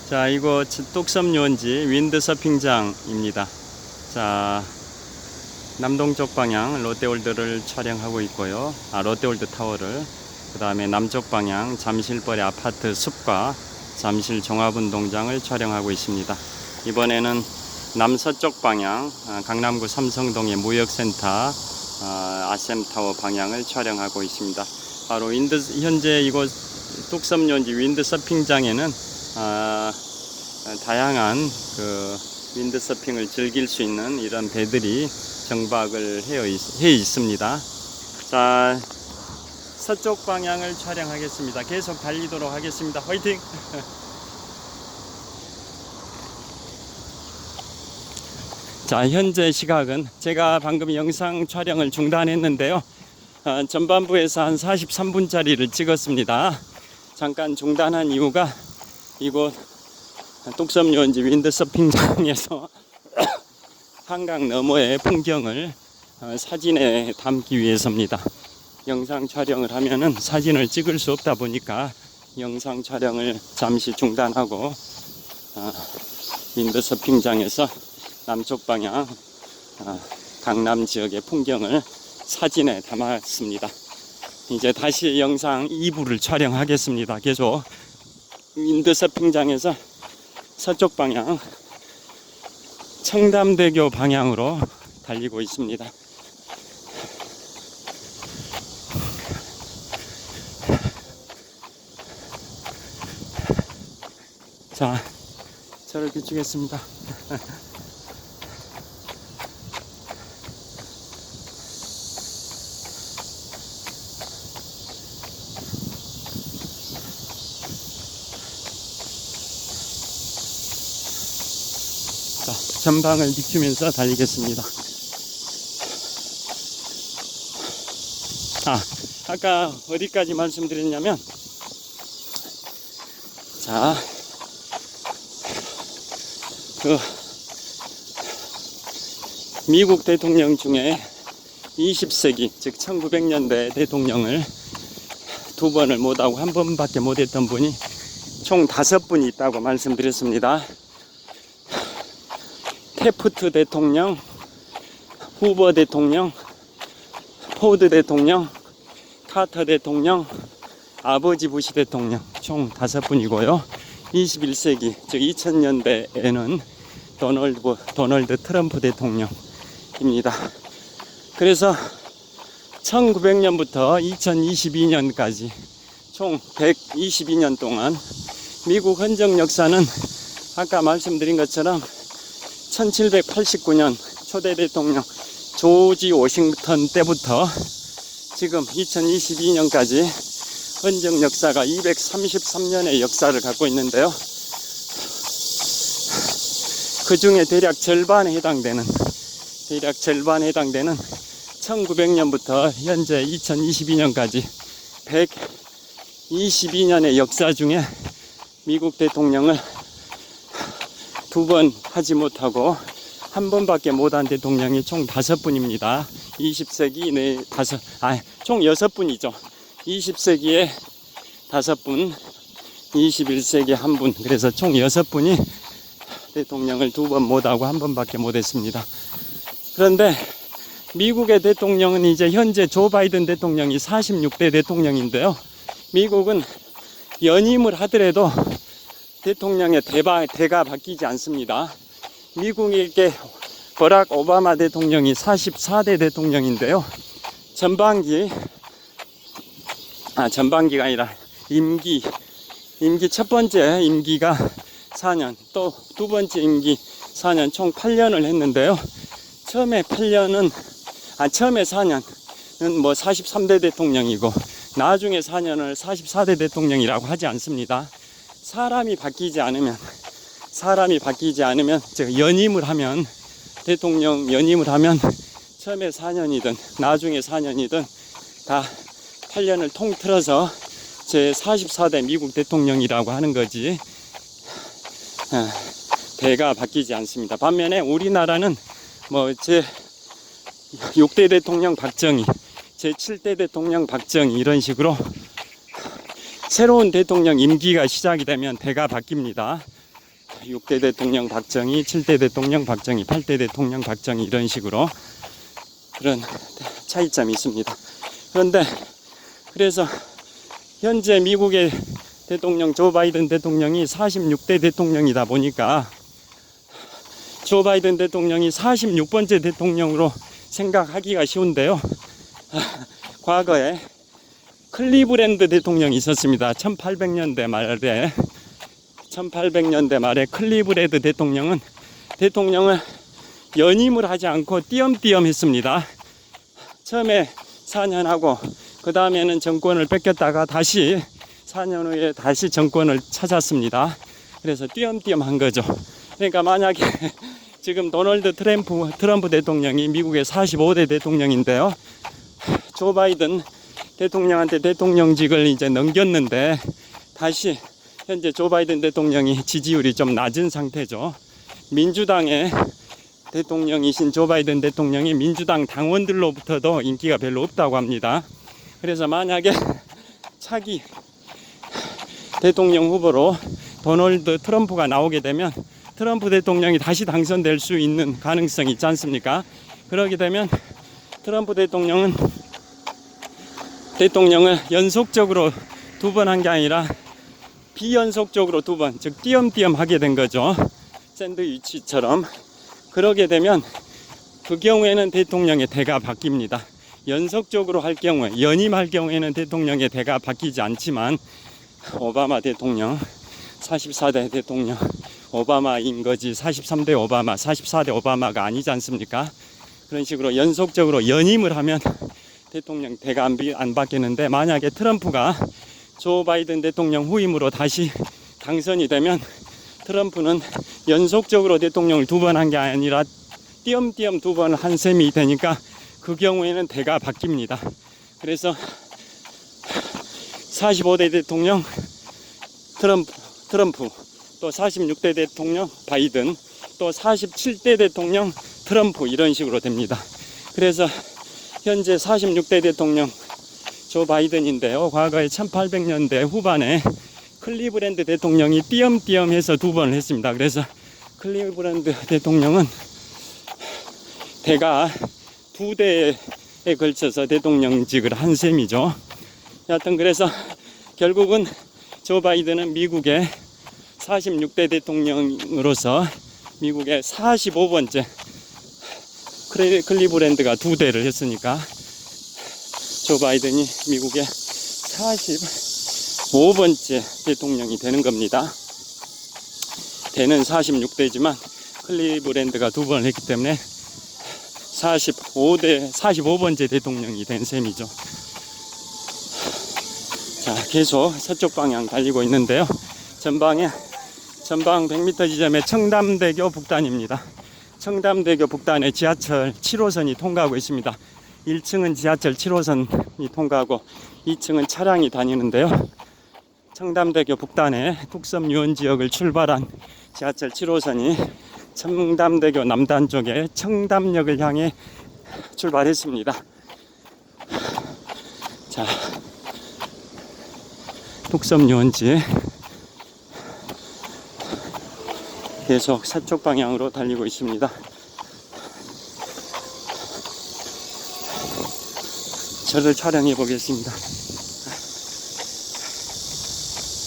자, 이곳 뚝섬 유원지 윈드서핑장입니다. 자, 남동쪽 방향 롯데월드를 촬영하고 있고요. 롯데월드 타워를. 그 다음에 남쪽 방향 잠실벌의 아파트 숲과 잠실 종합운동장을 촬영하고 있습니다. 이번에는 남서쪽 방향 강남구 삼성동의 무역센터 아셈타워 방향을 촬영하고 있습니다. 바로 현재 이곳 뚝섬 유원지 윈드서핑장에는 다양한 윈드서핑을 즐길 수 있는 이런 배들이 정박을 해 있습니다. 자, 서쪽 방향을 촬영하겠습니다. 계속 달리도록 하겠습니다. 화이팅! 자, 현재 시각은 제가 방금 영상 촬영을 중단했는데요. 전반부에서 한 43분짜리를 찍었습니다. 잠깐 중단한 이유가 이곳 뚝섬 유원지 윈드서핑장에서 한강 너머의 풍경을 사진에 담기 위해서입니다. 영상 촬영을 하면은 사진을 찍을 수 없다 보니까 영상 촬영을 잠시 중단하고 윈드서핑장에서 남쪽 방향 강남 지역의 풍경을 사진에 담았습니다. 이제 다시 영상 2부를 촬영하겠습니다. 계속 윈드서핑장에서 서쪽 방향 청담대교 방향으로 달리고 있습니다. 자, 저를 비추겠습니다. 자, 전방을 비추면서 달리겠습니다. 아까 어디까지 말씀드렸냐면, 자, 미국 대통령 중에 20세기, 즉 1900년대 대통령을 2번을 못하고 1번밖에 못했던 분이 총 5분이 있다고 말씀드렸습니다. 태프트 대통령, 후버 대통령, 포드 대통령, 카터 대통령, 아버지 부시 대통령 총 5분이고요. 21세기 즉 2000년대에는 도널드 트럼프 대통령입니다. 그래서 1900년부터 2022년까지 총 122년 동안 미국 헌정 역사는 아까 말씀드린 것처럼 1789년 초대 대통령 조지 워싱턴 때부터 지금 2022년까지 헌정 역사가 233년의 역사를 갖고 있는데요. 그 중에 대략 절반에 해당되는 1900년부터 현재 2022년까지 122년의 역사 중에 미국 대통령을 2번 하지 못하고 1번밖에 못한 대통령이 총 5분입니다. 20세기 내 총 6분이죠. 20세기에 5분, 21세기에 1분, 그래서 총 6분이 대통령을 2번 못하고 1번밖에 못했습니다. 그런데 미국의 대통령은 이제 현재 조 바이든 대통령이 46대 대통령인데요. 미국은 연임을 하더라도 대통령의 대가 바뀌지 않습니다. 미국에게 버락 오바마 대통령이 44대 대통령인데요. 전반기가 아니라 임기 첫 번째 임기가 4년, 또 두 번째 임기 4년, 총 8년을 했는데요. 처음에 4년은 뭐 43대 대통령이고, 나중에 4년을 44대 대통령이라고 하지 않습니다. 사람이 바뀌지 않으면, 즉 연임을 하면, 대통령 연임을 하면 처음에 4년이든 나중에 4년이든 다 8년을 통틀어서 제 44대 미국 대통령이라고 하는 거지, 대가 바뀌지 않습니다. 반면에 우리나라는 뭐 제 6대 대통령 박정희, 제 7대 대통령 박정희 이런 식으로 새로운 대통령 임기가 시작이 되면 대가 바뀝니다. 6대 대통령 박정희, 7대 대통령 박정희, 8대 대통령 박정희 이런 식으로 그런 차이점이 있습니다. 그런데 그래서 현재 미국의 대통령 조 바이든 대통령이 46대 대통령이다 보니까 조 바이든 대통령이 46번째 대통령으로 생각하기가 쉬운데요. 과거에 클리브랜드 대통령이 있었습니다. 1800년대 말에 클리브랜드 대통령은 대통령을 연임을 하지 않고 띄엄띄엄 했습니다. 처음에 4년 하고 그 다음에는 정권을 뺏겼다가 다시 4년 후에 다시 정권을 찾았습니다. 그래서 띄엄띄엄 한 거죠. 그러니까 만약에 지금 도널드 트럼프 대통령이 미국의 45대 대통령인데요. 조 바이든 대통령한테 대통령직을 이제 넘겼는데 다시 현재 조 바이든 대통령이 지지율이 좀 낮은 상태죠. 민주당의 대통령이신 조 바이든 대통령이 민주당 당원들로부터도 인기가 별로 없다고 합니다. 그래서 만약에 차기 대통령 후보로 도널드 트럼프가 나오게 되면 트럼프 대통령이 다시 당선될 수 있는 가능성이 있지 않습니까? 그러게 되면 트럼프 대통령은 대통령을 연속적으로 2번 한 게 아니라 비연속적으로 2번, 즉 띄엄띄엄 하게 된 거죠. 샌드위치처럼. 그러게 되면 그 경우에는 대통령의 대가 바뀝니다. 연속적으로 할 경우에, 연임할 경우에는 대통령의 대가 바뀌지 않지만 오바마 대통령, 44대 대통령 오바마인 거지 43대 오바마, 44대 오바마가 아니지 않습니까? 그런 식으로 연속적으로 연임을 하면 대통령 대가 안 바뀌는데, 만약에 트럼프가 조 바이든 대통령 후임으로 다시 당선이 되면 트럼프는 연속적으로 대통령을 2번 한 게 아니라 띄엄띄엄 2번 한 셈이 되니까 그 경우에는 대가 바뀝니다. 그래서 45대 대통령 트럼프, 또 46대 대통령 바이든, 또 47대 대통령 트럼프 이런 식으로 됩니다. 그래서 현재 46대 대통령 조 바이든인데요. 과거에 1800년대 후반에 클리브랜드 대통령이 띄엄띄엄 해서 2번을 했습니다. 그래서 클리브랜드 대통령은 대가 2대에 걸쳐서 대통령직을 한 셈이죠. 여하튼 그래서 결국은 조 바이든은 미국의 46대 대통령으로서 미국의 45번째, 클리브랜드가 2대를 했으니까 조 바이든이 미국의 45번째 대통령이 되는 겁니다. 대는 46대지만 클리브랜드가 2번을 했기 때문에 45번째 대통령이 된 셈이죠. 자, 계속 서쪽 방향 달리고 있는데요. 전방 100m 지점에 청담대교 북단입니다. 청담대교 북단에 지하철 7호선이 통과하고 있습니다. 1층은 지하철 7호선이 통과하고 2층은 차량이 다니는데요. 청담대교 북단에 뚝섬 유원지역을 출발한 지하철 7호선이 청담대교 남단 쪽에 청담역을 향해 출발했습니다. 자, 뚝섬 유원지 계속 서쪽 방향으로 달리고 있습니다. 저를 촬영해 보겠습니다.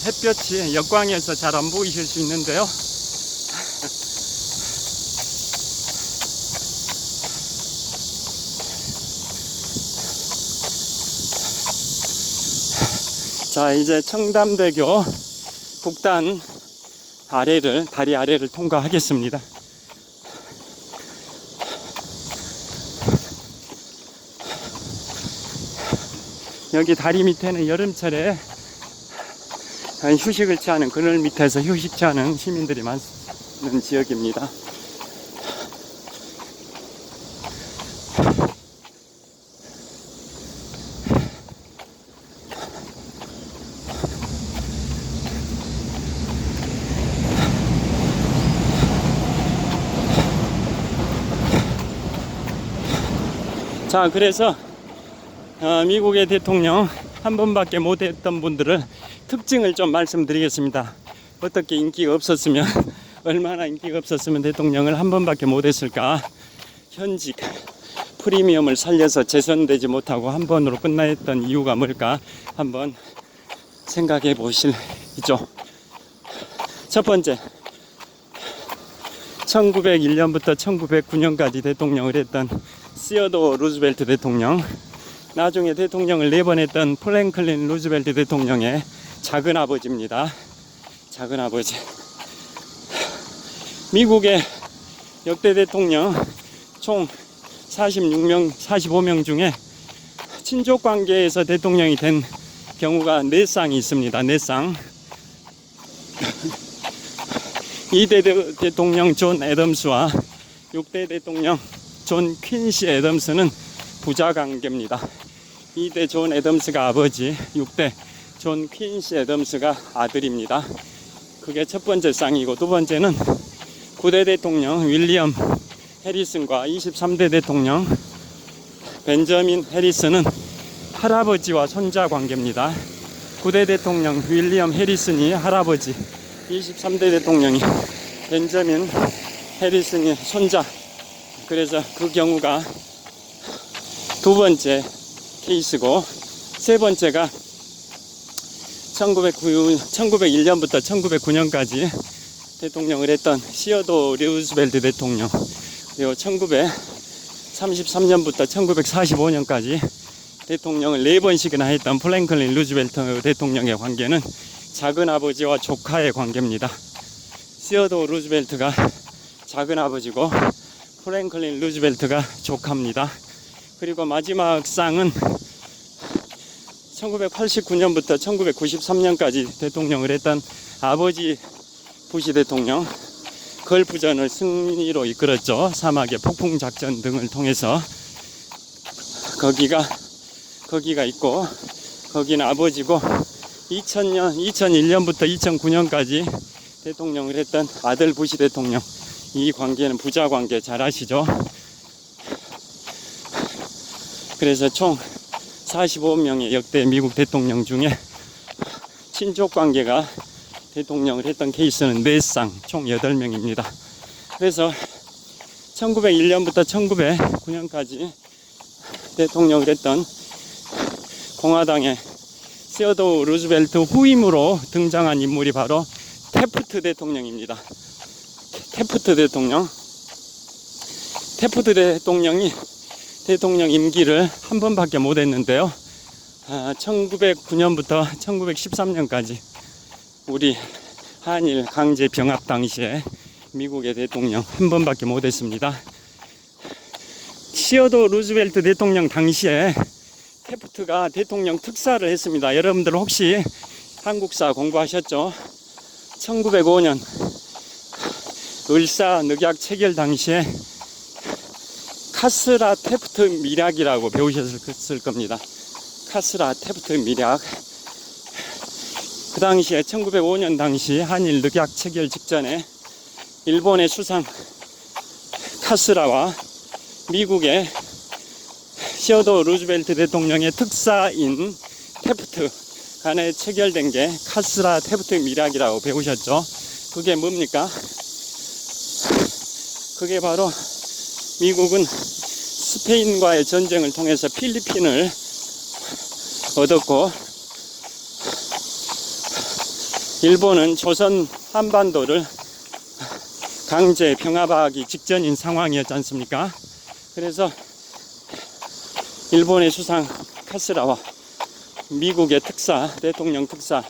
햇볕이 역광에서 잘 안 보이실 수 있는데요. 자, 이제 청담대교 북단 다리 아래를 통과하겠습니다. 여기 다리 밑에는 여름철에 휴식을 취하는, 그늘 밑에서 휴식 취하는 시민들이 많은 지역입니다. 자, 그래서 미국의 대통령 한 번밖에 못했던 분들을 특징을 좀 말씀드리겠습니다. 어떻게 인기가 없었으면 얼마나 인기가 없었으면 대통령을 한 번밖에 못했을까. 현직 프리미엄을 살려서 재선되지 못하고 한 번으로 끝나했던 이유가 뭘까 한번 생각해 보시죠. 첫 번째, 1901년부터 1909년까지 대통령을 했던 시어도어 루즈벨트 대통령, 나중에 대통령을 4번 했던 프랭클린 루즈벨트 대통령의 작은 아버지입니다. 작은 아버지. 미국의 역대 대통령 총 45명 중에 친족 관계에서 대통령이 된 경우가 4쌍이 있습니다. 4쌍. 2대 대통령 존 애덤스와 6대 대통령 존 퀸시 애덤스는 부자 관계입니다. 2대 존 애덤스가 아버지, 6대 존 퀸시 애덤스가 아들입니다. 그게 첫 번째 쌍이고, 두 번째는 9대 대통령 윌리엄 해리슨과 23대 대통령 벤저민 해리슨은 할아버지와 손자 관계입니다. 9대 대통령 윌리엄 해리슨이 할아버지, 23대 대통령이 벤저민 해리슨이 손자. 그래서 그 경우가 두 번째 케이스고, 세 번째가 1901년부터 1909년까지 대통령을 했던 시어도어 루즈벨트 대통령, 그리고 1933년부터 1945년까지 대통령을 4번씩이나 했던 프랭클린 루즈벨트 대통령의 관계는 작은 아버지와 조카의 관계입니다. 시어도어 루즈벨트가 작은 아버지고 프랭클린 루즈벨트가 조카입니다. 그리고 마지막 쌍은 1989년부터 1993년까지 대통령을 했던 아버지 부시 대통령, 걸프전을 승리로 이끌었죠. 사막의 폭풍 작전 등을 통해서. 거기가 있고, 거기는 아버지고, 2001년부터 2009년까지 대통령을 했던 아들 부시 대통령, 이 관계는 부자 관계 잘 아시죠? 그래서 총 45명의 역대 미국 대통령 중에 친족 관계가 대통령을 했던 케이스는 4쌍, 총 8명입니다. 그래서 1901년부터 1909년까지 대통령을 했던 공화당의 시어도어 루즈벨트 후임으로 등장한 인물이 바로 태프트 대통령입니다. 태프트 대통령이 대통령 임기를 한 번밖에 못 했는데요. 1909년부터 1913년까지 우리 한일 강제 병합 당시에 미국의 대통령 한 번밖에 못 했습니다. 시어도어 루즈벨트 대통령 당시에 태프트가 대통령 특사를 했습니다. 여러분들 혹시 한국사 공부하셨죠? 1905년 을사 늑약 체결 당시에 카스라 태프트 미략이라고 배우셨을 겁니다. 카스라 태프트 미략. 그 당시에 1905년 당시 한일 늑약 체결 직전에 일본의 수상 카스라와 미국의 시어도어 루즈벨트 대통령의 특사인 태프트 간에 체결된 게 카스라 태프트 미략이라고 배우셨죠? 그게 뭡니까? 그게 바로 미국은 스페인과의 전쟁을 통해서 필리핀을 얻었고, 일본은 조선 한반도를 강제 병합하기 직전인 상황이었지 않습니까? 그래서 일본의 수상 카스라와 미국의 특사, 대통령 특사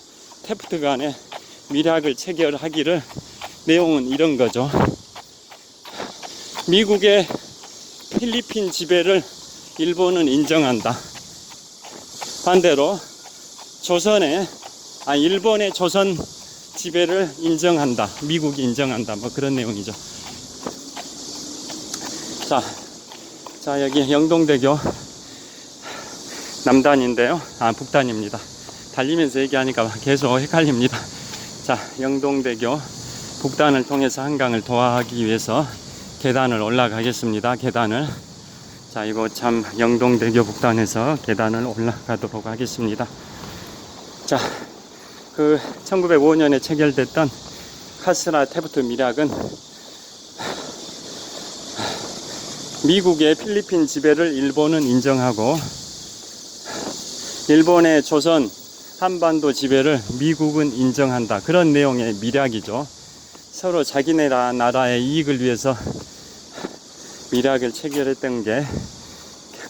태프트 간에 미략을 체결하기를, 내용은 이런 거죠. 미국의 필리핀 지배를 일본은 인정한다. 반대로 일본의 조선 지배를 인정한다. 미국이 인정한다. 뭐 그런 내용이죠. 자, 여기 영동대교 남단인데요. 북단입니다. 달리면서 얘기하니까 계속 헷갈립니다. 자, 영동대교 북단을 통해서 한강을 도하기 위해서 계단을 올라가겠습니다. 자, 이거 참 영동대교 북단에서 계단을 올라가도록 하겠습니다. 자, 그 1905년에 체결됐던 카스라 테프트 밀약은 미국의 필리핀 지배를 일본은 인정하고 일본의 조선 한반도 지배를 미국은 인정한다. 그런 내용의 밀약이죠. 서로 자기네 나라의 이익을 위해서 밀약을 체결했던 게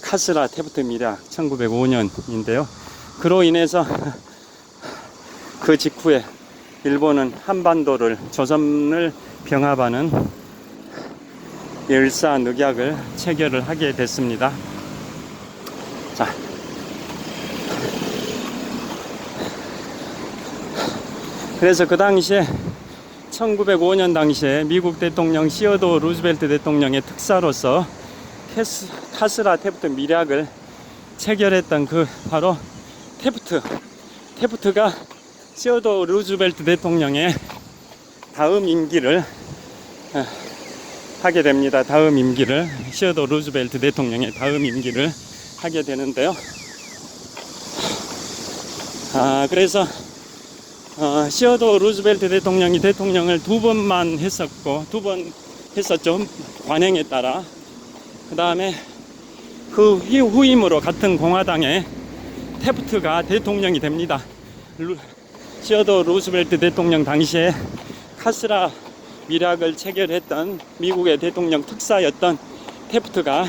카스라 테프트 밀약 1905년인데요. 그로 인해서 그 직후에 일본은 한반도를 조선을 병합하는 일사늑약을 체결을 하게 됐습니다. 자, 그래서 그 당시에 1905년 당시에 미국 대통령 시어도 루즈벨트 대통령의 특사로서 카스라 테프트 밀약을 체결했던 그 바로 테프트가 시어도 루즈벨트 대통령의 다음 임기를 하게 됩니다. 다음 임기를 시어도 루즈벨트 대통령의 다음 임기를 하게 되는데요. 그래서 시어도 루즈벨트 대통령이 대통령을 두 번만 했었죠. 관행에 따라. 그 다음에 그 후임으로 같은 공화당의 테프트가 대통령이 됩니다. 시어도 루즈벨트 대통령 당시에 카스라 밀약을 체결했던 미국의 대통령 특사였던 테프트가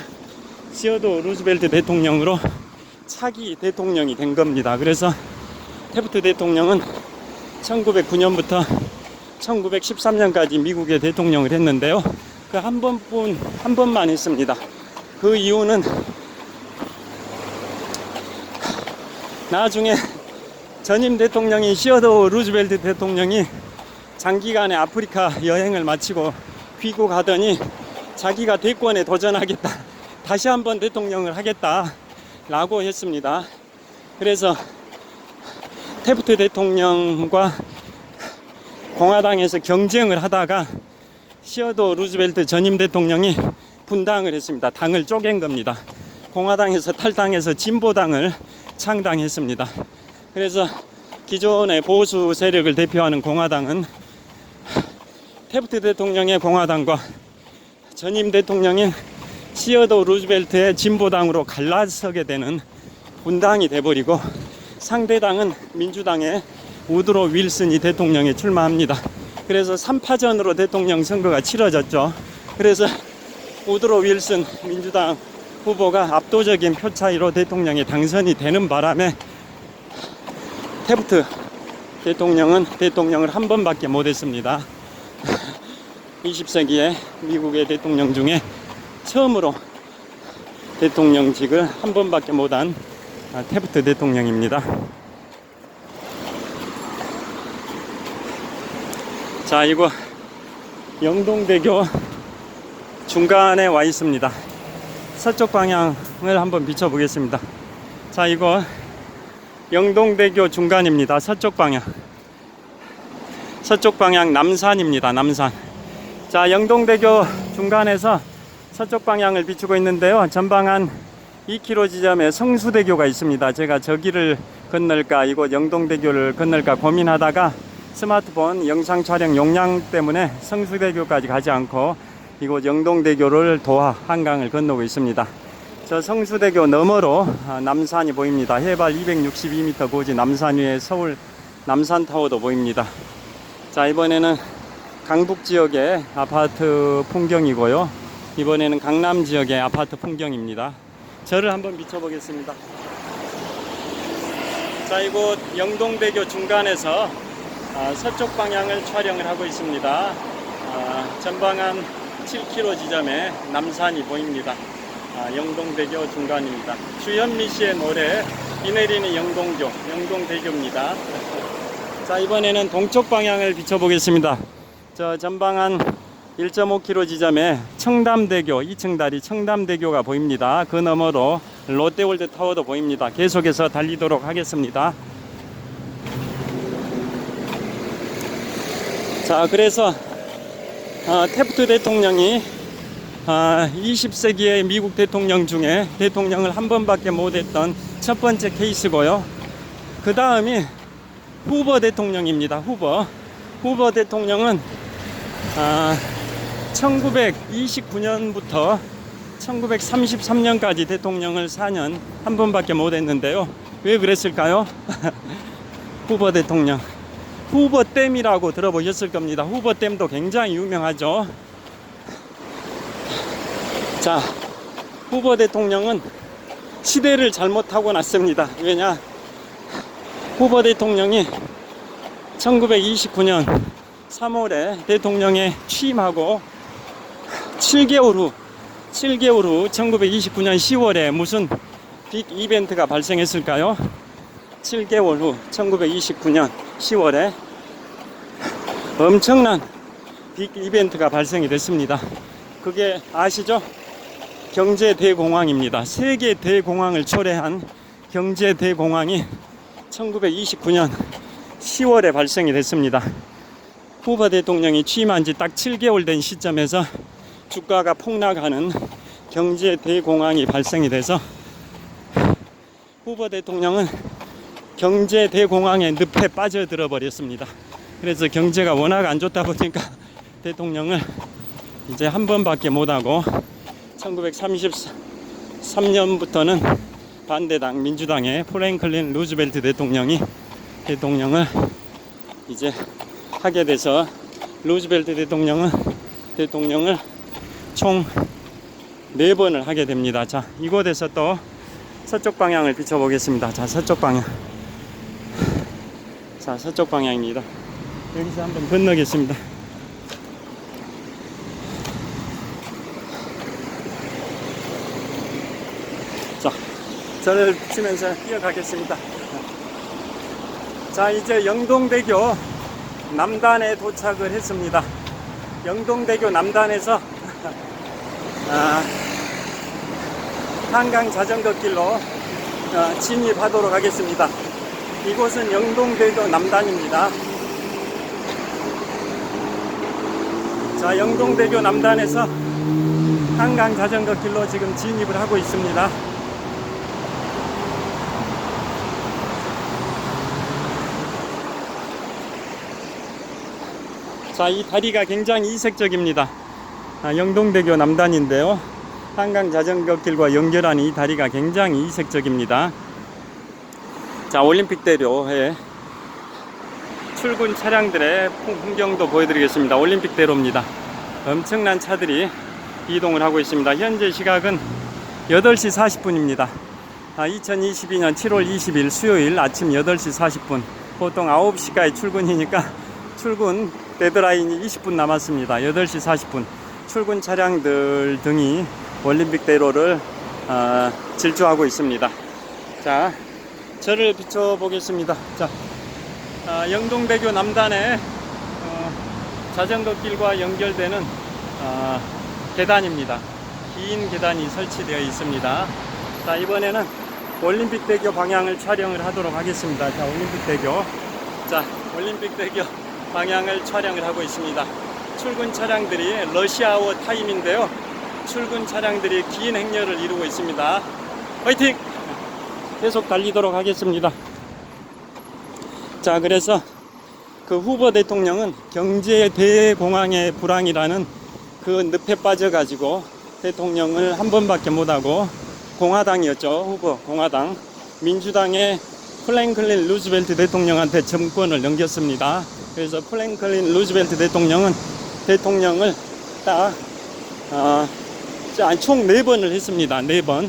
시어도 루즈벨트 대통령으로 차기 대통령이 된 겁니다. 그래서 테프트 대통령은 1909년부터 1913년까지 미국의 대통령을 했는데요. 그 한 번만 했습니다. 그 이유는 나중에 전임 대통령인 시어도 루즈벨트 대통령이 장기간의 아프리카 여행을 마치고 귀국하더니 자기가 대권에 도전하겠다, 다시 한번 대통령을 하겠다 라고 했습니다. 그래서 테프트 대통령과 공화당에서 경쟁을 하다가 시어도 루즈벨트 전임 대통령이 분당을 했습니다. 당을 쪼갠 겁니다. 공화당에서 탈당해서 진보당을 창당했습니다. 그래서 기존의 보수 세력을 대표하는 공화당은 테프트 대통령의 공화당과 전임 대통령인 시어도 루즈벨트의 진보당으로 갈라서게 되는 분당이 돼버리고, 상대당은 민주당의 우드로 윌슨이 대통령에 출마합니다. 그래서 3파전으로 대통령 선거가 치러졌죠. 그래서 우드로 윌슨 민주당 후보가 압도적인 표 차이로 대통령에 당선이 되는 바람에 테프트 대통령은 대통령을 한 번밖에 못했습니다. 20세기의 미국의 대통령 중에 처음으로 대통령직을 한 번밖에 못한 테프트 대통령입니다. 자, 이거 영동대교 중간에 와 있습니다. 서쪽 방향을 한번 비춰보겠습니다. 자, 이거 영동대교 중간입니다. 서쪽 방향 남산입니다. 남산. 자, 영동대교 중간에서 서쪽 방향을 비추고 있는데요. 전방 한 2km 지점에 성수대교가 있습니다. 제가 저기를 건널까 이곳 영동대교를 건널까 고민하다가 스마트폰 영상 촬영 용량 때문에 성수대교까지 가지 않고 이곳 영동대교를 도하 한강을 건너고 있습니다. 저 성수대교 너머로 남산이 보입니다. 해발 262m 고지 남산 위에 서울 남산타워도 보입니다. 자, 이번에는 강북 지역의 아파트 풍경이고요. 이번에는 강남 지역의 아파트 풍경입니다. 저를 한번 비춰보겠습니다. 자, 이곳 영동대교 중간에서 서쪽 방향을 촬영을 하고 있습니다. 전방 한 7km 지점에 남산이 보입니다. 영동대교 중간입니다. 주현미 씨의 노래 비 내리는 영동대교입니다. 자, 이번에는 동쪽 방향을 비춰보겠습니다. 저 전방 한 1.5km 지점에 청담대교 2층 다리 청담대교가 보입니다. 그 너머로 롯데월드 타워도 보입니다. 계속해서 달리도록 하겠습니다. 자, 그래서 테프트 대통령이 20세기의 미국 대통령 중에 대통령을 한 번밖에 못했던 첫 번째 케이스고요. 그 다음이 후보 대통령입니다. 후보 대통령은 1929년부터 1933년까지 대통령을 4년 한 번밖에 못 했는데요. 왜 그랬을까요? 후보 대통령. 후보댐이라고 들어보셨을 겁니다. 후보댐도 굉장히 유명하죠. 자, 후보 대통령은 시대를 잘못 타고났습니다. 왜냐? 후보 대통령이 1929년 3월에 대통령에 취임하고 7개월 후 1929년 10월에 무슨 빅 이벤트가 발생했을까요? 7개월 후 1929년 10월에 엄청난 빅 이벤트가 발생이 됐습니다. 그게 아시죠? 경제 대공황입니다. 세계 대공황을 초래한 경제 대공황이 1929년 10월에 발생이 됐습니다. 후보 대통령이 취임한 지 딱 7개월 된 시점에서 주가가 폭락하는 경제 대공황이 발생이 돼서 후보 대통령은 경제 대공황의 늪에 빠져들어 버렸습니다. 그래서 경제가 워낙 안 좋다 보니까 대통령을 이제 한 번밖에 못하고 1933년부터는 반대당 민주당의 프랭클린 루즈벨트 대통령이 대통령을 이제 하게 돼서 루즈벨트 대통령은 대통령을 총 4번을 하게 됩니다. 자, 이곳에서 또 서쪽 방향을 비춰보겠습니다. 자, 서쪽 방향. 자, 서쪽 방향입니다. 여기서 한번 건너겠습니다. 자, 저를 비추면서 뛰어가겠습니다. 자, 이제 영동대교 남단에 도착을 했습니다. 영동대교 남단에서 한강 자전거 길로 진입하도록 하겠습니다. 이곳은 영동대교 남단입니다. 자, 영동대교 남단에서 한강 자전거 길로 지금 진입을 하고 있습니다. 자, 이 다리가 굉장히 이색적입니다. 영동대교 남단인데요. 한강 자전거 길과 연결하는 이 다리가 굉장히 이색적입니다. 자, 올림픽대로에 출근 차량들의 풍경도 보여드리겠습니다. 올림픽대로입니다. 엄청난 차들이 이동을 하고 있습니다. 현재 시각은 8시 40분입니다. 2022년 7월 20일 수요일 아침 8시 40분. 보통 9시까지 출근이니까 출근 데드라인이 20분 남았습니다. 8시 40분. 출근 차량들 등이 올림픽대로를 질주하고 있습니다. 자, 저를 비춰보겠습니다. 자, 영동대교 남단에 자전거 길과 연결되는 계단입니다. 긴 계단이 설치되어 있습니다. 자, 이번에는 올림픽대교 방향을 촬영을 하도록 하겠습니다. 자, 올림픽대교. 자, 올림픽대교 방향을 촬영을 하고 있습니다. 출근 차량들이 러시아워 타임인데요. 출근 차량들이 긴 행렬을 이루고 있습니다. 화이팅! 계속 달리도록 하겠습니다. 자, 그래서 그 후보 대통령은 경제 대공황의 불황이라는 그 늪에 빠져가지고 대통령을 한 번밖에 못하고 공화당이었죠. 후보 공화당. 민주당의 프랭클린 루즈벨트 대통령한테 정권을 넘겼습니다. 그래서 프랭클린 루즈벨트 대통령은 대통령을 딱 총 4번을 했습니다. 4번.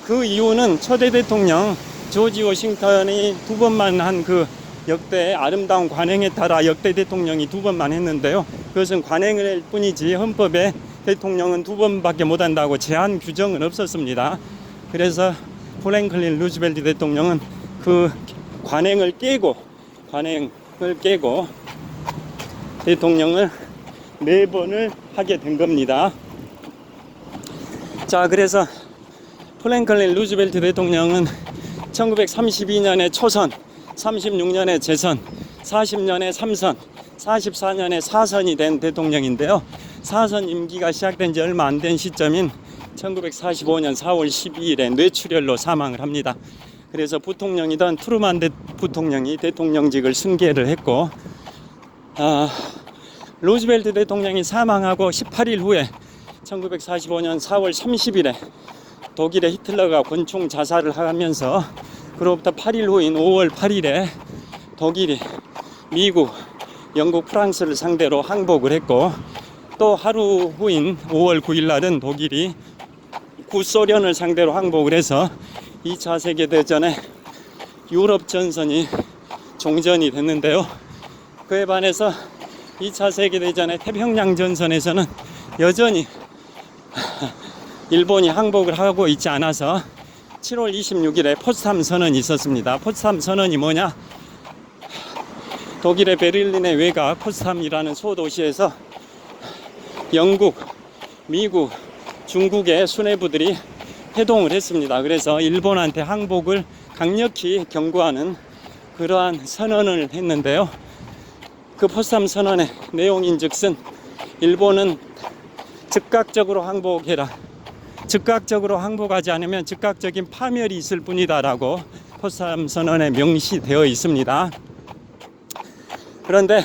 그 이유는 초대 대통령 조지 워싱턴이 2번만 한 그 역대 아름다운 관행에 따라 역대 대통령이 2번만 했는데요. 그것은 관행일 뿐이지 헌법에 대통령은 2번밖에 못한다고 제한 규정은 없었습니다. 그래서 프랭클린 루즈벨트 대통령은 그 관행을 깨고 대통령을 4번을 하게 된 겁니다. 자, 그래서 프랭클린 루즈벨트 대통령은 1932년에 초선, 36년에 재선, 40년에 3선, 44년에 4선이 된 대통령인데요. 4선 임기가 시작된 지 얼마 안 된 시점인 1945년 4월 12일에 뇌출혈로 사망을 합니다. 그래서 부통령이던 트루만 부통령이 대통령직을 승계를 했고 루즈벨트 대통령이 사망하고 18일 후에 1945년 4월 30일에 독일의 히틀러가 권총 자살을 하면서 그로부터 8일 후인 5월 8일에 독일이 미국, 영국, 프랑스를 상대로 항복을 했고, 또 하루 후인 5월 9일 날은 독일이 구소련을 상대로 항복을 해서 2차 세계대전에 유럽 전선이 종전이 됐는데요. 그에 반해서 2차 세계대전의 태평양 전선에서는 여전히 일본이 항복을 하고 있지 않아서 7월 26일에 포츠담 선언이 있었습니다. 포츠담 선언이 뭐냐? 독일의 베를린의 외곽 포츠담이라는 소도시에서 영국, 미국, 중국의 수뇌부들이 회동을 했습니다. 그래서 일본한테 항복을 강력히 경고하는 그러한 선언을 했는데요. 그 포츠담 선언의 내용인즉슨 일본은 즉각적으로 항복해라, 즉각적으로 항복하지 않으면 즉각적인 파멸이 있을 뿐이다 라고 포츠담 선언에 명시되어 있습니다. 그런데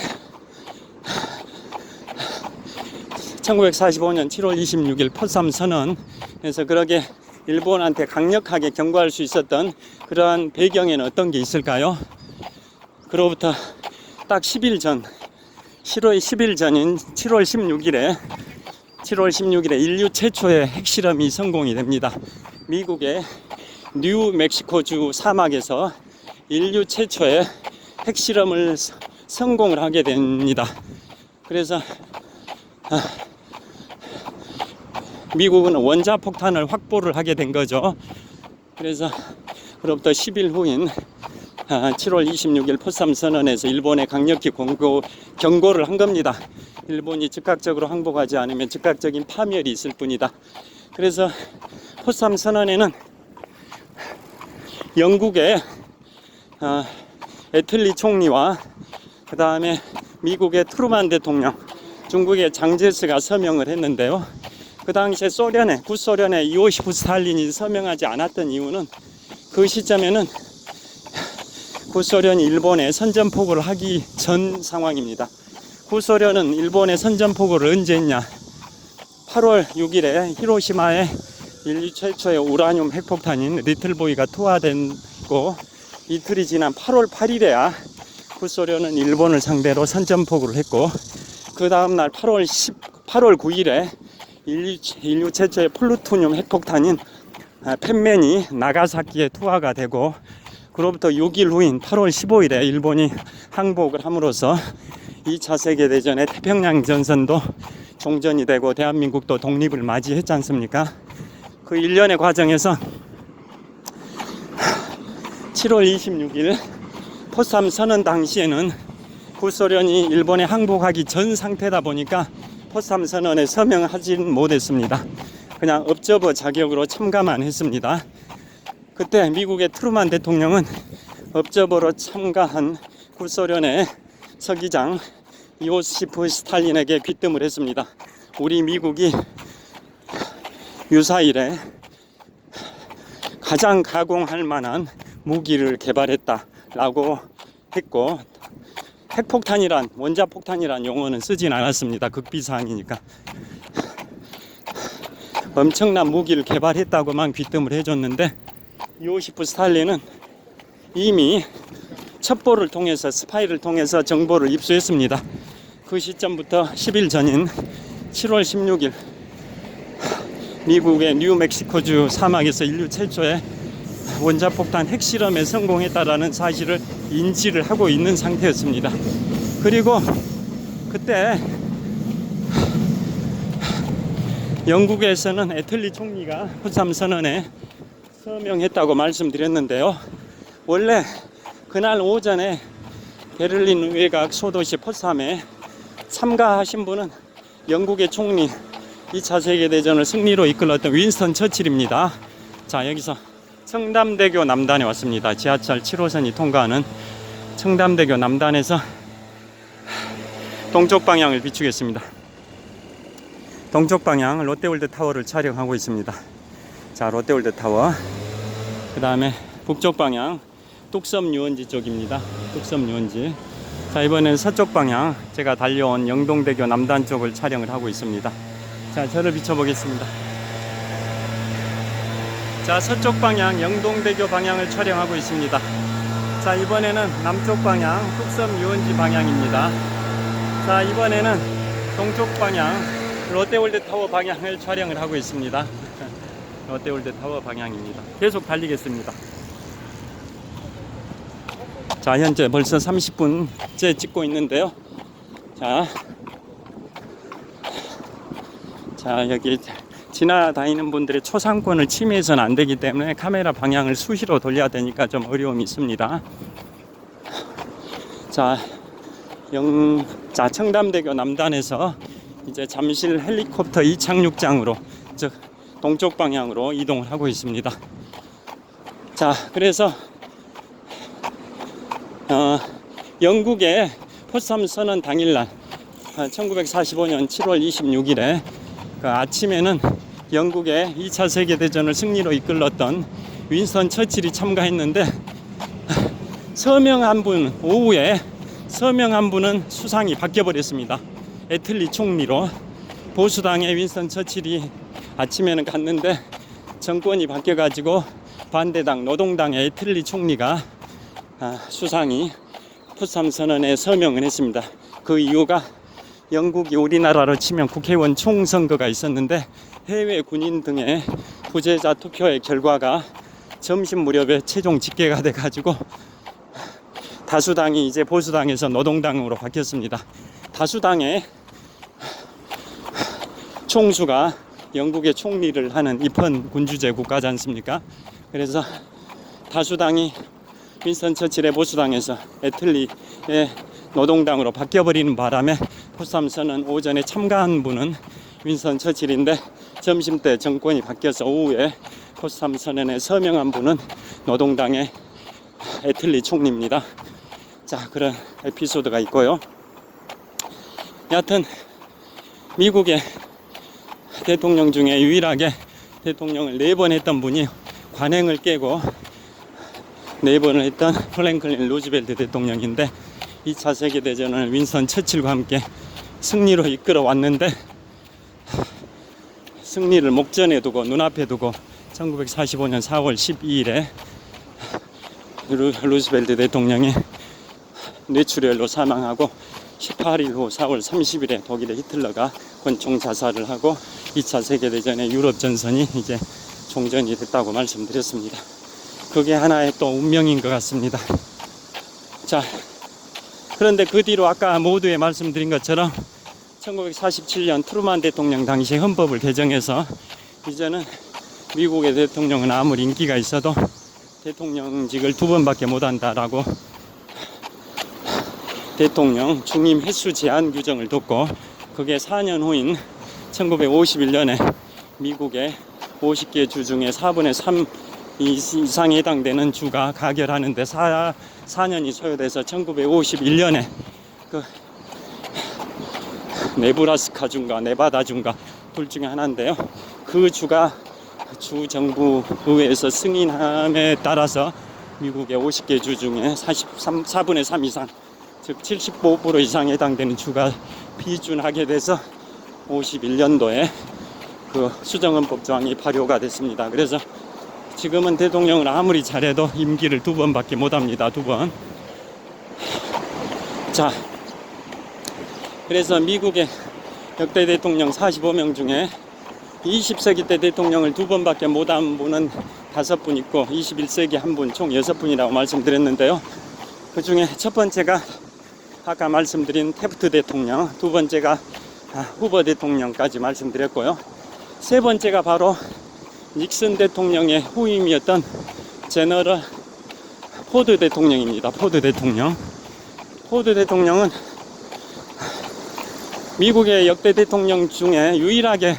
1945년 7월 26일 포츠담 선언에서 그렇게 일본한테 강력하게 경고할 수 있었던 그러한 배경에는 어떤 게 있을까요? 그로부터 딱 10일 전, 10일 전인 7월 16일에 인류 최초의 핵실험이 성공이 됩니다. 미국의 뉴멕시코주 사막에서 인류 최초의 핵실험을 성공을 하게 됩니다. 그래서 미국은 원자폭탄을 확보를 하게 된 거죠. 그래서 그로부터 10일 후인 7월 26일 포츠담 선언에서 일본에 강력히 경고를 한 겁니다. 일본이 즉각적으로 항복하지 않으면 즉각적인 파멸이 있을 뿐이다. 그래서 포츠담 선언에는 영국의 애틀리 총리와 그 다음에 미국의 트루만 대통령, 중국의 장제스가 서명을 했는데요. 그 당시에 구소련의 이오시프 스탈린이 서명하지 않았던 이유는 그 시점에는 구소련이 일본에 선전포고를 하기 전 상황입니다. 구소련은 일본에 선전포고를 언제 했냐? 8월 6일에 히로시마에 인류 최초의 우라늄 핵폭탄인 리틀보이가 투하됐고, 이틀이 지난 8월 8일에야 구소련은 일본을 상대로 선전포고를 했고, 그 다음날 8월 9일에 인류 최초의 플루토늄 핵폭탄인 펜맨이 나가사키에 투하가 되고, 그로부터 6일 후인 8월 15일에 일본이 항복을 함으로써 2차 세계대전의 태평양 전선도 종전이 되고 대한민국도 독립을 맞이했지 않습니까? 그 일련의 과정에서 7월 26일 포츠담 선언 당시에는 구소련이 일본에 항복하기 전 상태다 보니까 포츠담 선언에 서명하지는 못했습니다. 그냥 업저버 자격으로 참가만 했습니다. 그때 미국의 트루만 대통령은 업저버로 참가한 구소련의 서기장 이오시프 스탈린에게 귀뜸을 했습니다. 우리 미국이 유사일에 가장 가공할 만한 무기를 개발했다라고 했고, 핵폭탄이란, 원자폭탄이란 용어는 쓰진 않았습니다. 극비사항이니까. 엄청난 무기를 개발했다고만 귀뜸을 해줬는데, 이오시프 스탈린은 이미 첩보를 통해서, 스파이를 통해서 정보를 입수했습니다. 그 시점부터 10일 전인 7월 16일 미국의 뉴멕시코주 사막에서 인류 최초의 원자폭탄 핵실험에 성공했다라는 사실을 인지를 하고 있는 상태였습니다. 그리고 그때 영국에서는 애틀리 총리가 포츠담 선언에 서명했다고 말씀드렸는데요. 원래 그날 오전에 베를린 외곽 소도시 포츠담에 참가하신 분은 영국의 총리, 2차 세계대전을 승리로 이끌었던 윈스턴 처칠입니다. 자, 여기서 청담대교 남단에 왔습니다. 지하철 7호선이 통과하는 청담대교 남단에서 동쪽 방향을 비추겠습니다. 동쪽 방향 롯데월드 타워를 촬영하고 있습니다. 자, 롯데월드 타워. 그 다음에 북쪽 방향 뚝섬 유원지 쪽입니다. 뚝섬 유원지. 자, 이번엔 서쪽 방향 제가 달려온 영동대교 남단 쪽을 촬영을 하고 있습니다. 자, 저를 비춰보겠습니다. 자, 서쪽 방향 영동대교 방향을 촬영하고 있습니다. 자, 이번에는 남쪽 방향 흑섬 유원지 방향입니다. 자, 이번에는 동쪽 방향 롯데월드타워 방향을 촬영을 하고 있습니다. 롯데월드타워 방향입니다. 계속 달리겠습니다. 자, 현재 벌써 30분째 찍고 있는데요. 자, 여기 지나다니는 분들의 초상권을 침해해서는 안 되기 때문에 카메라 방향을 수시로 돌려야 되니까 좀 어려움이 있습니다. 자, 청담대교 남단에서 이제 잠실 헬리콥터 이착륙장으로, 즉 동쪽 방향으로 이동을 하고 있습니다. 자, 그래서 영국의 포tsdam 선언 당일날 1945년 7월 26일에 그 아침에는 영국의 2차 세계대전을 승리로 이끌었던 윈스턴 처칠이 참가했는데, 오후에 서명 한 분은 수상이 바뀌어버렸습니다. 애틀리 총리로. 보수당의 윈스턴 처칠이 아침에는 갔는데 정권이 바뀌어가지고 반대당 노동당의 애틀리 총리가 수상이 포tsdam 선언에 서명을 했습니다. 그 이유가 영국이 우리나라로 치면 국회의원 총선거가 있었는데 해외 군인 등의 부재자 투표의 결과가 점심 무렵에 최종 집계가 돼가지고 다수당이 이제 보수당에서 노동당으로 바뀌었습니다. 다수당의 총수가 영국의 총리를 하는 입헌 군주제 국가지 않습니까? 그래서 다수당이 윈스턴 처칠의 보수당에서 애틀리의 노동당으로 바뀌어버리는 바람에 포tsdam 선언 오전에 참가한 분은 윈스턴 처칠인데 점심때 정권이 바뀌어서 오후에 포tsdam 선언에 서명한 분은 노동당의 애틀리 총리입니다. 자, 그런 에피소드가 있고요. 여하튼 미국의 대통령 중에 유일하게 대통령을 4번 했던 분이 관행을 깨고 4번을 했던 프랭클린 루즈벨트 대통령인데, 2차 세계대전을 윈스턴 처칠과 함께 승리로 이끌어 왔는데, 승리를 목전에 두고 눈앞에 두고 1945년 4월 12일에 루즈벨트 대통령이 뇌출혈로 사망하고 18일 후 4월 30일에 독일의 히틀러가 권총 자살을 하고 2차 세계대전의 유럽 전선이 이제 종전이 됐다고 말씀드렸습니다. 그게 하나의 또 운명인 것 같습니다. 자, 그런데 그 뒤로 아까 모두에 말씀드린 것처럼 1947년 트루만 대통령 당시 헌법을 개정해서 이제는 미국의 대통령은 아무리 인기가 있어도 대통령직을 2번밖에 못한다라고 대통령 중임 횟수 제한 규정을 뒀고, 그게 4년 후인 1951년에 미국의 50개 주 중에 4분의 3 이상에 해당되는 주가 가결하는데 4년이 소요돼서 1951년에 그 네브라스카 주인가 네바다 주인가 둘 중에 하나인데요. 그 주가 주 정부 의회에서 승인함에 따라서 미국의 50개 주 중에 4분의 3 이상, 즉 75% 이상에 해당되는 주가批准하게 돼서 51년도에 그 수정헌법 조항이 발효가 됐습니다. 그래서 지금은 대통령을 아무리 잘해도 임기를 2번밖에 못합니다. 2번. 자, 그래서 미국의 역대 대통령 45명 중에 20세기 때 대통령을 2번밖에 못한 분은 5분 있고 21세기 1분, 총 6분이라고 말씀드렸는데요. 그 중에 첫 번째가 아까 말씀드린 태프트 대통령, 두 번째가 후보 대통령까지 말씀드렸고요. 세 번째가 바로 닉슨 대통령의 후임이었던 제너럴 포드 대통령입니다. 포드 대통령. 포드 대통령은 미국의 역대 대통령 중에 유일하게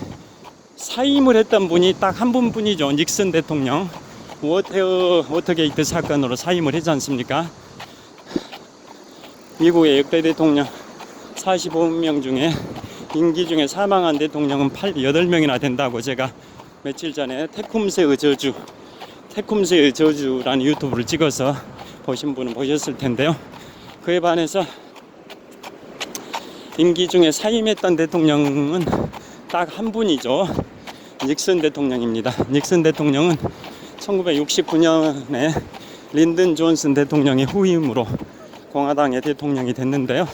사임을 했던 분이 딱 한 분뿐이죠. 닉슨 대통령. 워터게이트 사건으로 사임을 했지 않습니까? 미국의 역대 대통령 45명 중에 임기 중에 사망한 대통령은 8명이나 된다고 제가 며칠 전에 테쿰스의 저주라는 유튜브를 찍어서 보신 분은 보셨을 텐데요. 그에 반해서 임기 중에 사임했던 대통령은 딱 한 분이죠. 닉슨 대통령입니다. 닉슨 대통령은 1969년에 린든 존슨 대통령의 후임으로 공화당의 대통령이 됐는데요.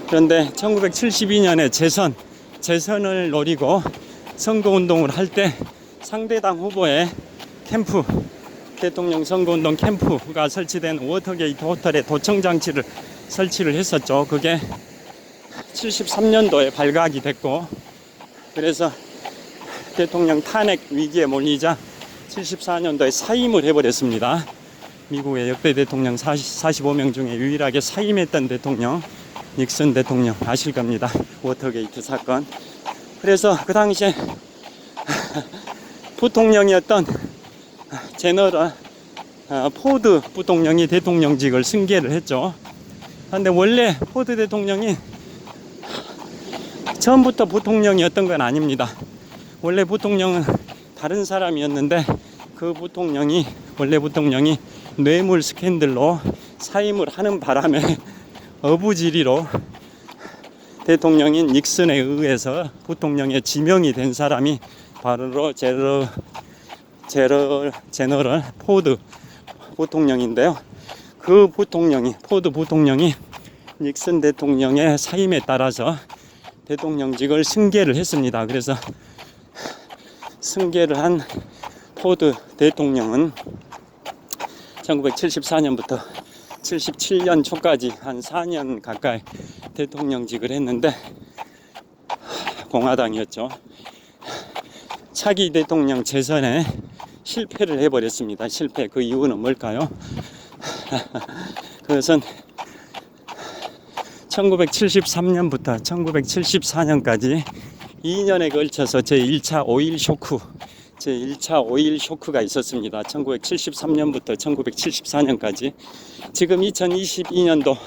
그런데 1972년에 재선을 노리고 선거운동을 할 때 상대당 후보의 캠프, 대통령 선거운동 캠프가 설치된 워터게이트 호텔에 도청장치를 설치를 했었죠. 그게 73년도에 발각이 됐고, 그래서 대통령 탄핵 위기에 몰리자 74년도에 사임을 해버렸습니다. 미국의 역대 대통령 45명 중에 유일하게 사임했던 대통령 닉슨 대통령 아실 겁니다. 워터게이트 사건. 그래서 그 당시에 부통령이었던 제너럴 포드 부통령이 대통령직을 승계를 했죠. 그런데 원래 포드 대통령이 처음부터 부통령이었던 건 아닙니다. 원래 부통령은 다른 사람이었는데 그 원래 부통령이 뇌물 스캔들로 사임을 하는 바람에 어부지리로 대통령인 닉슨에 의해서 부통령에 지명이 된 사람이 바로 제너럴 포드 부통령인데요. 그 포드 부통령이 닉슨 대통령의 사임에 따라서 대통령직을 승계를 했습니다. 그래서 승계를 한 포드 대통령은 1974년부터 77년 초까지 한 4년 가까이 대통령직을 했는데 공화당이었죠. 차기 대통령 재선에 실패를 해버렸습니다. 실패. 그 이유는 뭘까요? 그것은 1973년부터 1974년까지 2년에 걸쳐서 제1차 오일 쇼크가 있었습니다. 1973년부터 1974년까지. 지금 2022년도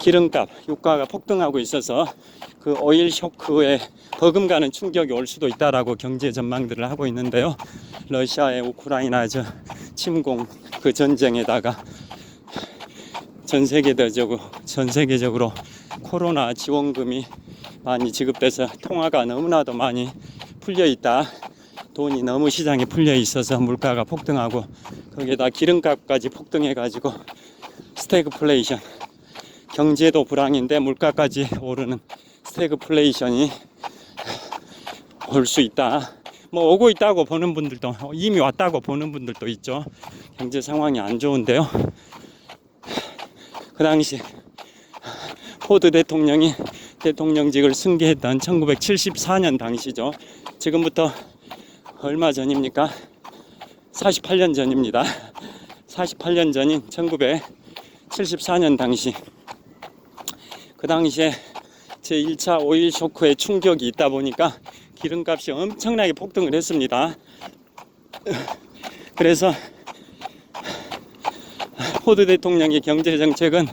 기름값, 유가가 폭등하고 있어서 그 오일 쇼크에 버금가는 충격이 올 수도 있다라고 경제 전망들을 하고 있는데요. 러시아의 우크라이나 침공 그 전쟁에다가 전 세계적으로 코로나 지원금이 많이 지급돼서 통화가 너무나도 많이 풀려 있다. 돈이 너무 시장에 풀려 있어서 물가가 폭등하고 거기에다 기름값까지 폭등해 가지고 스태그플레이션, 경제도 불황인데 물가까지 오르는 스태그플레이션이 올 수 있다. 뭐 오고 있다고 보는 분들도, 이미 왔다고 보는 분들도 있죠. 경제 상황이 안 좋은데요. 그 당시 포드 대통령이 대통령직을 승계했던 1974년 당시죠. 지금부터 얼마 전입니까? 48년 전입니다. 48년 전인 1974년 당시, 그 당시에 제1차 오일 쇼크의 충격이 있다 보니까 기름값이 엄청나게 폭등을 했습니다. 그래서 포드 대통령의 경제정책은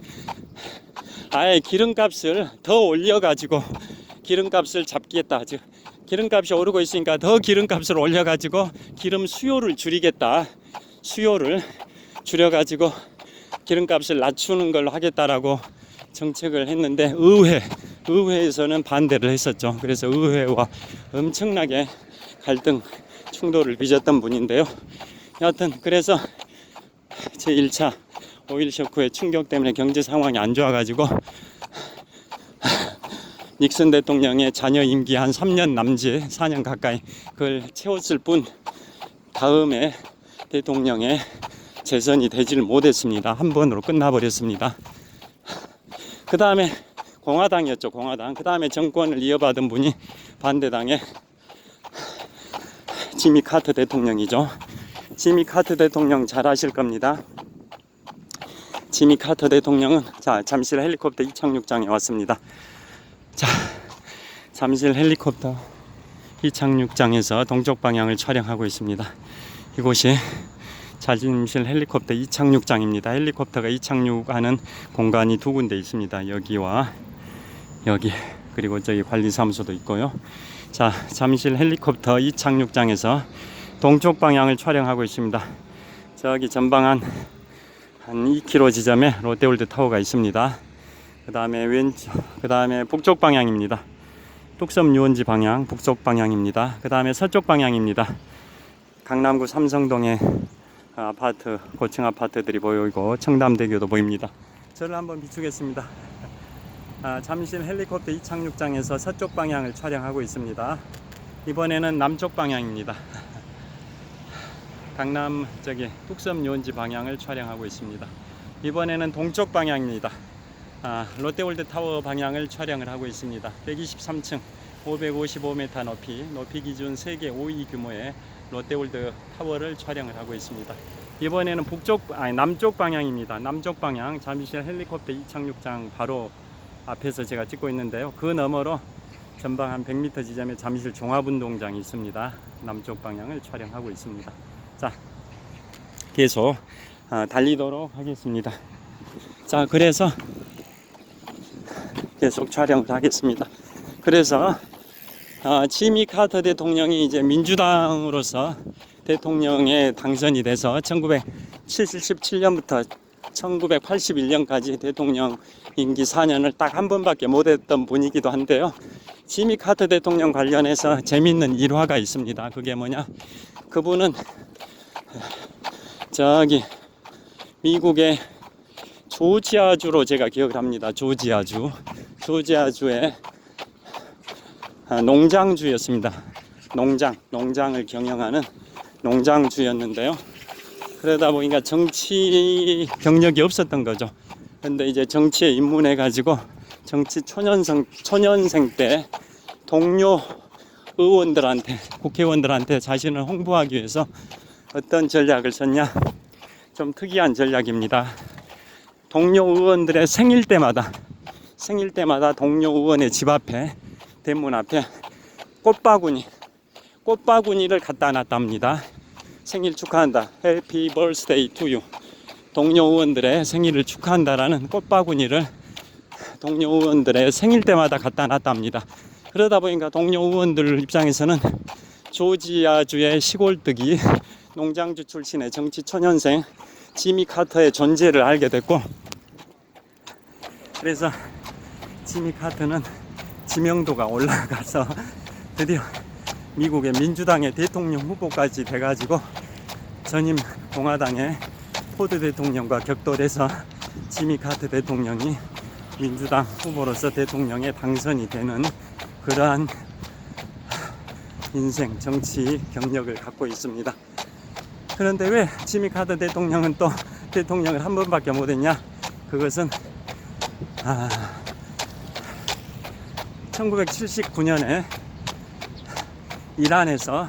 아예 기름값을 더 올려가지고 기름값을 잡겠다. 즉 기름값이 오르고 있으니까 더 기름값을 올려가지고 기름 수요를 줄이겠다. 수요를 줄여가지고 기름값을 낮추는 걸로 하겠다라고 정책을 했는데 의회에서는 반대를 했었죠. 그래서 의회와 엄청나게 갈등, 충돌을 빚었던 분인데요. 여하튼 그래서 제1차 오일 쇼크의 충격 때문에 경제 상황이 안 좋아가지고 닉슨 대통령의 자녀 임기 한 3년 남짓, 4년 가까이 그걸 채웠을 뿐 다음에 대통령의 재선이 되지를 못했습니다. 한 번으로 끝나버렸습니다. 그 다음에 공화당이었죠. 공화당. 그 다음에 정권을 이어받은 분이 반대당의 지미 카터 대통령이죠. 지미 카터 대통령 잘 아실 겁니다. 지미 카터 대통령은 잠실 헬리콥터 이착륙장에 왔습니다. 자, 잠실 헬리콥터 이착륙장에서 동쪽 방향을 촬영하고 있습니다. 이곳이 잠실 헬리콥터 이착륙장입니다. 헬리콥터가 이착륙하는 공간이 두 군데 있습니다. 여기와 여기, 그리고 저기 관리사무소도 있고요. 자, 잠실 헬리콥터 이착륙장에서 동쪽 방향을 촬영하고 있습니다. 저기 전방한 한 2km 지점에 롯데월드 타워가 있습니다. 그 다음에 그 다음에 북쪽 방향입니다. 뚝섬 유원지 방향, 북쪽 방향입니다. 그 다음에 서쪽 방향입니다. 강남구 삼성동의 아파트, 고층 아파트들이 보이고 청담대교도 보입니다. 저를 한번 비추겠습니다. 잠실 헬리콥터 이착륙장에서 서쪽 방향을 촬영하고 있습니다. 이번에는 남쪽 방향입니다. 강남 뚝섬 유원지 방향을 촬영하고 있습니다. 이번에는 동쪽 방향입니다. 롯데월드 타워 방향을 촬영을 하고 있습니다. 123층 555m 높이 기준 세계 5위 규모의 롯데월드 타워를 촬영을 하고 있습니다. 이번에는 남쪽 방향입니다. 남쪽 방향 잠실 헬리콥터 이착륙장 바로 앞에서 제가 찍고 있는데요. 그 너머로 전방 한 100m 지점에 잠실 종합운동장이 있습니다. 남쪽 방향을 촬영하고 있습니다. 자, 계속 달리도록 하겠습니다. 자, 그래서 계속 촬영을 하겠습니다. 그래서 지미 카터 대통령이 이제 민주당으로서 대통령에 당선이 돼서 1977년부터 1981년까지 대통령 임기 4년을 딱 한 번밖에 못했던 분이기도 한데요. 지미 카터 대통령 관련해서 재밌는 일화가 있습니다. 그게 뭐냐? 그분은 미국의 조지아주로 제가 기억을 합니다. 조지아주의 농장주였습니다. 농장을 경영하는 농장주였는데요. 그러다 보니까 정치 경력이 없었던 거죠. 근데 이제 정치에 입문해 가지고 정치 초년생 때 동료 의원들한테, 국회의원들한테 자신을 홍보하기 위해서 어떤 전략을 썼냐? 좀 특이한 전략입니다. 동료 의원들의 생일 때마다 동료 의원의 집 앞에, 대문 앞에 꽃바구니를 갖다 놨답니다. 생일 축하한다. Happy birthday to you. 동료 의원들의 생일을 축하한다라는 꽃바구니를 동료 의원들의 생일 때마다 갖다 놨답니다. 그러다 보니까 동료 의원들 입장에서는 조지아주의 시골뜨기 농장주 출신의 정치 초년생 지미 카터의 존재를 알게 됐고, 그래서 지미 카터는 지명도가 올라가서 드디어 미국의 민주당의 대통령 후보까지 돼가지고 전임 공화당의 포드 대통령과 격돌해서 지미 카터 대통령이 민주당 후보로서 대통령에 당선이 되는 그러한 인생 정치 경력을 갖고 있습니다. 그런데 왜 지미 카터 대통령은 또 대통령을 한 번밖에 못했냐? 그것은 1979년에 이란에서